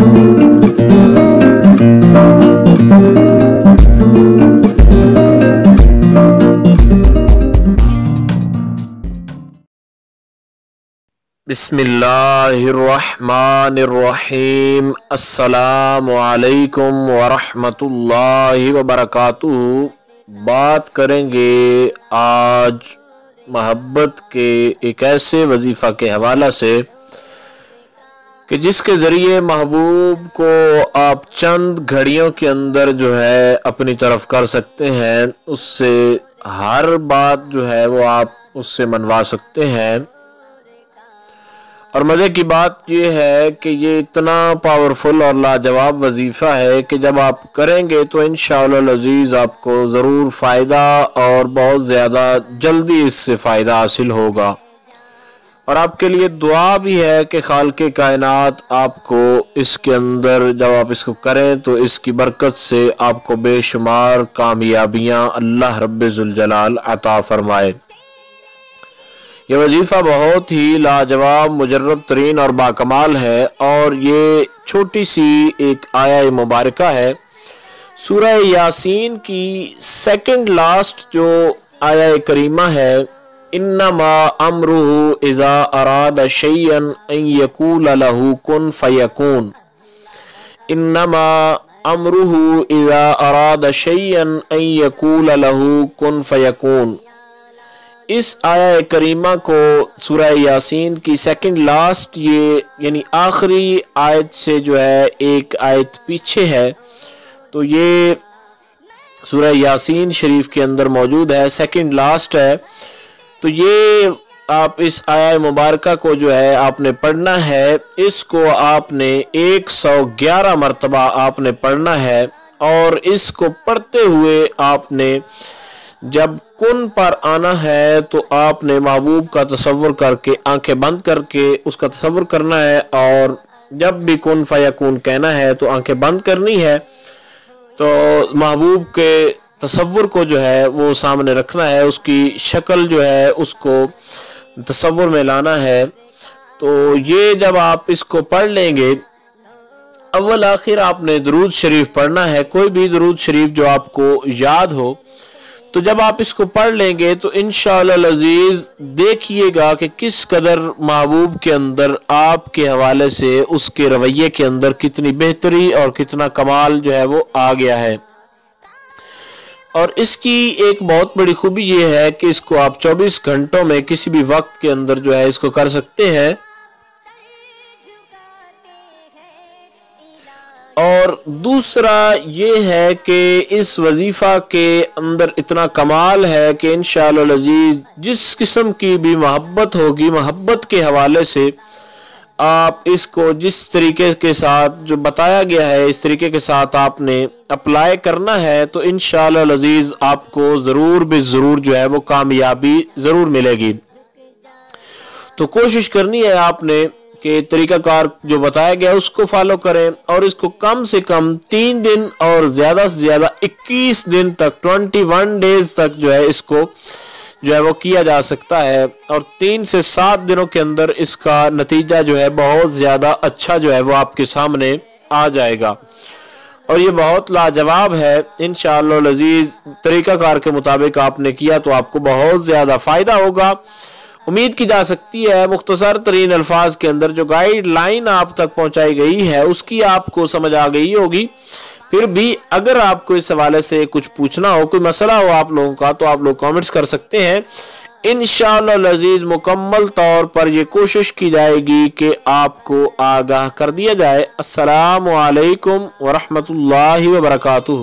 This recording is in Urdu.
بسم اللہ الرحمن الرحیم۔ السلام علیکم ورحمۃ اللہ وبرکاتہ۔ بات کریں گے آج محبت کے ایک ایسے وظیفہ کے حوالہ سے کہ جس کے ذریعے محبوب کو آپ چند گھڑیوں کے اندر جو ہے اپنی طرف کر سکتے ہیں، اس سے ہر بات جو ہے وہ آپ اس سے منوا سکتے ہیں۔ اور مزے کی بات یہ ہے کہ یہ اتنا پاورفل اور لاجواب وظیفہ ہے کہ جب آپ کریں گے تو انشاءاللہ العزیز آپ کو ضرور فائدہ اور بہت زیادہ جلدی اس سے فائدہ حاصل ہوگا۔ اور آپ کے لیے دعا بھی ہے کہ خالق کائنات آپ کو اس کے اندر جب آپ اس کو کریں تو اس کی برکت سے آپ کو بے شمار کامیابیاں اللہ رب ذوالجلال عطا فرمائے۔ یہ وظیفہ بہت ہی لاجواب، مجرب ترین اور باکمال ہے، اور یہ چھوٹی سی ایک آیہ مبارکہ ہے سورہ یاسین کی سیکنڈ لاسٹ جو آیہ کریمہ ہے، انما امرہ اذا اراد شیئا ان یقول لہ کن فیکون، انما امرہ اذا اراد شیئا ان یقول لہ کن فیکون۔ اس آیہ کریمہ کو سورہ یاسین کی سیکنڈ لاسٹ، یہ یعنی آخری آیت سے جو ہے ایک آیت پیچھے ہے، تو یہ سورہ یاسین شریف کے اندر موجود ہے، سیکنڈ لاسٹ ہے۔ تو یہ آپ اس آیہ مبارکہ کو جو ہے آپ نے پڑھنا ہے، اس کو آپ نے 111 مرتبہ آپ نے پڑھنا ہے، اور اس کو پڑھتے ہوئے آپ نے جب کن پر آنا ہے تو آپ نے محبوب کا تصور کر کے آنکھیں بند کر کے اس کا تصور کرنا ہے، اور جب بھی کن فیکون کہنا ہے تو آنکھیں بند کرنی ہے، تو محبوب کے تصور کو جو ہے وہ سامنے رکھنا ہے، اس کی شکل جو ہے اس کو تصور میں لانا ہے۔ تو یہ جب آپ اس کو پڑھ لیں گے، اول آخر آپ نے درود شریف پڑھنا ہے، کوئی بھی درود شریف جو آپ کو یاد ہو۔ تو جب آپ اس کو پڑھ لیں گے تو انشاءاللہ العزیز دیکھیے گا کہ کس قدر محبوب کے اندر آپ کے حوالے سے اس کے رویے کے اندر کتنی بہتری اور کتنا کمال جو ہے وہ آ گیا ہے۔ اور اس کی ایک بہت بڑی خوبی یہ ہے کہ اس کو آپ 24 گھنٹوں میں کسی بھی وقت کے اندر جو ہے اس کو کر سکتے ہیں۔ اور دوسرا یہ ہے کہ اس وظیفہ کے اندر اتنا کمال ہے کہ انشاءاللہ العزیز جس قسم کی بھی محبت ہوگی، محبت کے حوالے سے آپ اس کو جس طریقے کے ساتھ جو بتایا گیا ہے اس طریقے کے ساتھ آپ نے اپلائی کرنا ہے، تو انشاءاللہ العزیز آپ کو ضرور بالضرور جو ہے وہ کامیابی ضرور ملے گی۔ تو کوشش کرنی ہے آپ نے کہ طریقہ کار جو بتایا گیا اس کو فالو کریں، اور اس کو کم سے کم 3 دن اور زیادہ سے زیادہ 21 دن تک 21 ڈیز تک جو ہے اس کو جو ہے وہ کیا جا سکتا ہے، اور 3 سے 7 دنوں کے اندر اس کا نتیجہ جو ہے بہت زیادہ اچھا جو ہے وہ آپ کے سامنے آ جائے گا، اور یہ بہت لاجواب ہے۔ انشاءاللہ العزیز طریقہ کار کے مطابق آپ نے کیا تو آپ کو بہت زیادہ فائدہ ہوگا۔ امید کی جا سکتی ہے مختصر ترین الفاظ کے اندر جو گائیڈ لائن آپ تک پہنچائی گئی ہے اس کی آپ کو سمجھ آ گئی ہوگی۔ پھر بھی اگر آپ کو اس حوالے سے کچھ پوچھنا ہو، کوئی مسئلہ ہو آپ لوگوں کا، تو آپ لوگ کامنٹس کر سکتے ہیں۔ انشاءاللہ العزیز مکمل طور پر یہ کوشش کی جائے گی کہ آپ کو آگاہ کر دیا جائے۔ السلام علیکم ورحمۃ اللہ وبرکاتہ۔